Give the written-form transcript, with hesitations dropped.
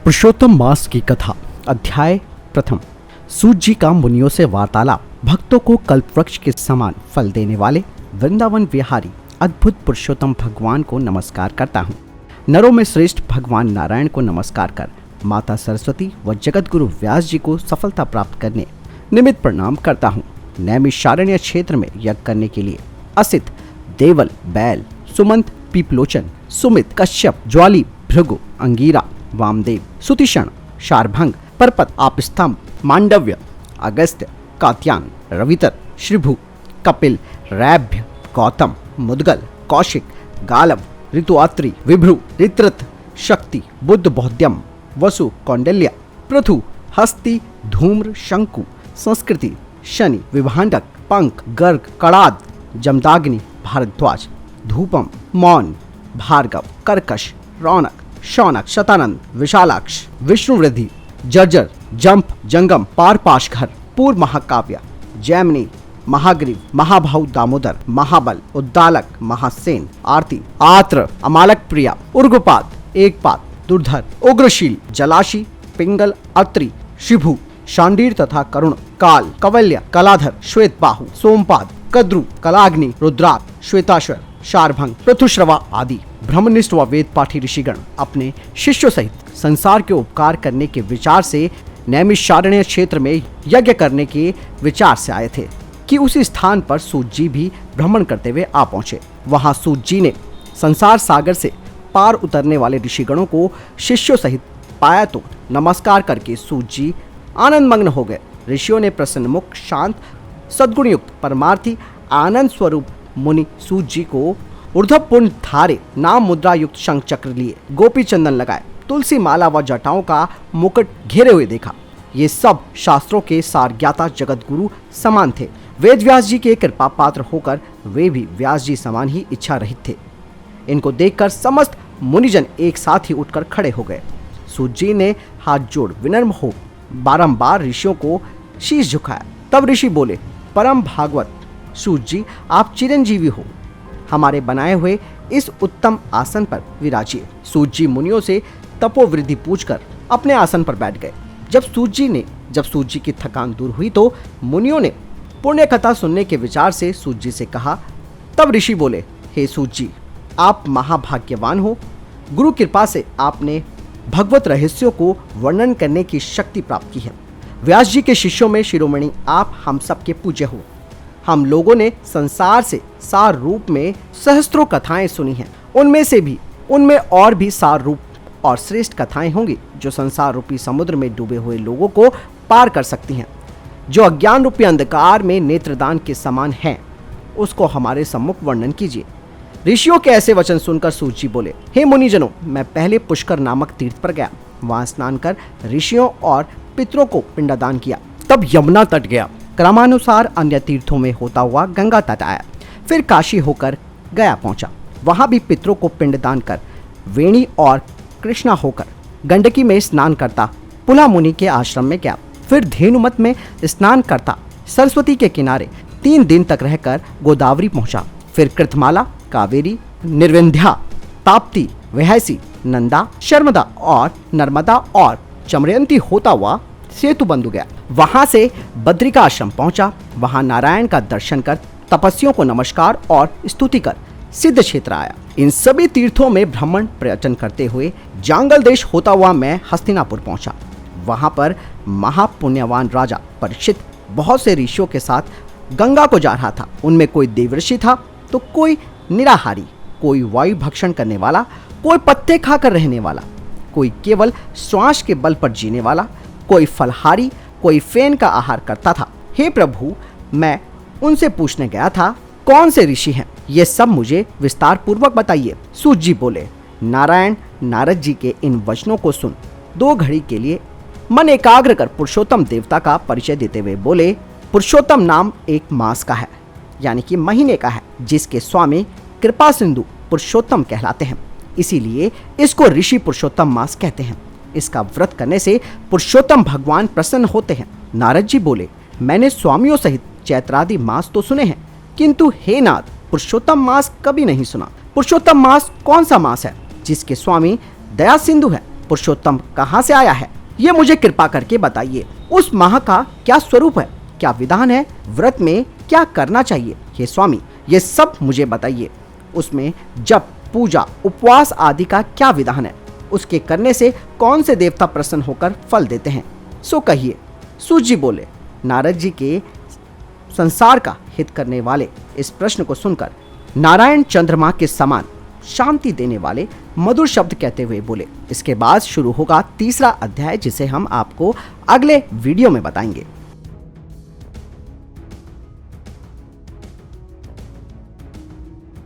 पुरुषोत्तम मास की कथा अध्याय प्रथम। सूत जी का मुनियों से वार्तालाप। भक्तों को कल्पवृक्ष के समान फल देने वाले वृंदावन विहारी अद्भुत पुरुषोत्तम भगवान को नमस्कार करता हूँ। नरों में श्रेष्ठ भगवान नारायण को नमस्कार कर माता सरस्वती व जगत गुरु व्यास जी को सफलता प्राप्त करने निमित्त प्रणाम करता हूँ। नैमिषारण्य क्षेत्र में यज्ञ करने के लिए असित, देवल, बैल, सुमंत, पीपलोचन, सुमित, कश्यप, ज्वाली, भृगु, अंगीरा, वामदेव, सुतिषण, शारभंग, परपत, आपस्तंभ, मांडव्य, अगस्त्य, कात्यायन, रवितर, श्रीभु, कपिल, रैभ्य, गौतम, मुद्गल, कौशिक, गालव, ऋतुआत्री, विभ्रु, ऋत्रथ, शक्ति, बुद्ध, बौद्धम, वसु, कौंडल्य, पृथु, हस्ति, धूम्र, शंकु, संस्कृति, शनि, विभांडक, पंक, गर्ग, कड़ाद, जमदाग्नि, भारद्वाज, धूपम, मौन, भार्गव, कर्कश, रौनक, शौनक, शतानंद, विशालाक्ष, विष्णुवृद्धि, जर्जर, जंप, जंगम, पारपाशघर, पूर्व महाकाव्य, जैमिनी, महाग्रीव, महाभाउ, दामोदर, महाबल, उद्दालक, महासेन, आरती, आत्र, अमालक प्रिया, उर्गपाद, एकपाद, दुर्धर, उग्रशील, जलाशी, पिंगल, अत्रि, शिभु, शांडीर तथा करुण, काल, कवल्य, कलाधर, श्वेत बाहु, सोमपाद, कद्रु, कलाग्नि, रुद्राक, श्वेताश्वर, शारभंग, पृथुश्रवा आदि ब्रह्मनिष्ठ व वेद पाठी ऋषिगण अपने शिष्यों सहित संसार के उपकार करने के विचार से नैमिषारण्य क्षेत्र में यज्ञ करने के विचार से आए थे कि उसी स्थान पर सूत जी भी भ्रमण करते हुए आ पहुंचे। वहां सूत जी ने संसार सागर से पार उतरने वाले ऋषिगणों को शिष्यों सहित पाया तो नमस्कार करके सूत जी आनंदमग्न हो गए। ऋषियों ने प्रसन्नमुख, शांत, सद्गुणयुक्त, परमार्थी, आनंद स्वरूप मुनि सूत जी को ऊर्ध्वपुंड धारे नाम मुद्रा युक्त शंख चक्र लिए, गोपी चंदन लगाए, तुलसी माला व जटाओं का मुकुट घेरे हुए देखा। ये सब शास्त्रों के सारज्ञाता जगत गुरु समान थे। वेद व्यास जी के कृपा पात्र होकर वे भी व्यास जी समान ही इच्छा रहित थे। इनको देखकर समस्त मुनिजन एक साथ ही उठकर खड़े हो गए। सूत जी ने हाथ जोड़ विनम्र हो बारंबार ऋषियों को शीश झुकाया। तब ऋषि बोले, परम भागवत सूत जी, आप चिरंजीवी हो, हमारे बनाए हुए इस उत्तम आसन पर विराजिए। सूत जी मुनियों से तपोवृद्धि पूछकर अपने आसन पर बैठ गए। जब सूत जी की थकान दूर हुई तो मुनियों ने पुण्य कथा सुनने के विचार से सूत जी से कहा। तब ऋषि बोले, हे सूत जी, आप महाभाग्यवान हो। गुरु कृपा से आपने भगवत रहस्यों को वर्णन करने की शक्ति प्राप्त की है। व्यास जी के शिष्यों में शिरोमणि आप हम सबके पूज्य हो। हम लोगों ने संसार से सार रूप में सहस्त्रों कथाएं सुनी हैं। उनमें और भी सार रूप और श्रेष्ठ कथाएं होंगी जो संसार रूपी समुद्र में डूबे हुए लोगों को पार कर सकती हैं। जो अज्ञान रूपी अंधकार में नेत्रदान के समान हैं, उसको हमारे सम्मुख वर्णन कीजिए। ऋषियों के ऐसे वचन सुनकर सूत जी बोले, हे मुनिजनों, मैं पहले पुष्कर नामक तीर्थ पर गया। वहां स्नान कर ऋषियों और पितरों को पिंडदान किया। तब यमुना तट गया। क्रमानुसार अन्य तीर्थों में होता हुआ गंगा तट आया। फिर काशी होकर गया पहुंचा। वहां भी पितरों को पिंडदान कर वेणी और कृष्णा होकर गंडकी में स्नान करता पुला मुनि के आश्रम में गया। फिर धेनुमत में स्नान करता सरस्वती के किनारे 3 दिन तक रहकर गोदावरी पहुंचा। फिर कृतमाला, कावेरी, निर्विंध्या, ताप्ती, वहैसी, नंदा, शर्मदा और नर्मदा और चमरयंती होता हुआ सेतु बंधु गया। वहां से बद्रिका आश्रम पहुंचा। वहां नारायण का दर्शन कर तपस्वियों को नमस्कार और स्तुति कर सिद्ध क्षेत्र आया। इन सभी तीर्थों में भ्रमण पर्यटन करते हुए जांगल देश होता हुआ मैं हस्तिनापुर पहुंचा। वहां पर महापुण्यवान राजा परीक्षित बहुत से ऋषियों के साथ गंगा को जा रहा था। उनमें कोई देवऋषि था तो कोई निराहारी, कोई वायु भक्षण करने वाला, कोई पत्ते खाकर रहने वाला, कोई केवल श्वास के बल पर जीने वाला, कोई फलहारी, कोई फेन का आहार करता था। हे प्रभु, मैं उनसे पूछने गया था, कौन से ऋषि हैं? ये सब मुझे विस्तार पूर्वक बताइए। सूत जी बोले, नारायण नारद जी के इन वचनों को सुन 2 घड़ी के लिए मन एकाग्र कर पुरुषोत्तम देवता का परिचय देते हुए बोले, पुरुषोत्तम नाम एक मास का है, यानी कि महीने का है, जिसके स्वामी कृपा सिंधु पुरुषोत्तम कहलाते हैं। इसीलिए इसको ऋषि पुरुषोत्तम मास कहते हैं। इसका व्रत करने से पुरुषोत्तम भगवान प्रसन्न होते हैं। नारद जी बोले, मैंने स्वामियों सहित चैत्रादि मास तो सुने हैं, किंतु हे नाथ, पुरुषोत्तम मास कभी नहीं सुना। पुरुषोत्तम मास कौन सा मास है जिसके स्वामी दया सिंधु है? पुरुषोत्तम कहाँ से आया है, ये मुझे कृपा करके बताइए। उस माह का क्या स्वरूप है, क्या विधान है, व्रत में क्या करना चाहिए, हे स्वामी ये सब मुझे बताइए। उसमें जप, पूजा, उपवास आदि का क्या विधान है, उसके करने से कौन से देवता प्रसन्न होकर फल देते हैं, सो कहिए। सूत जी बोले, नारद जी के संसार का हित करने वाले इस प्रश्न को सुनकर नारायण चंद्रमा के समान शांति देने वाले मधुर शब्द कहते हुए बोले। इसके बाद शुरू होगा तीसरा अध्याय, जिसे हम आपको अगले वीडियो में बताएंगे।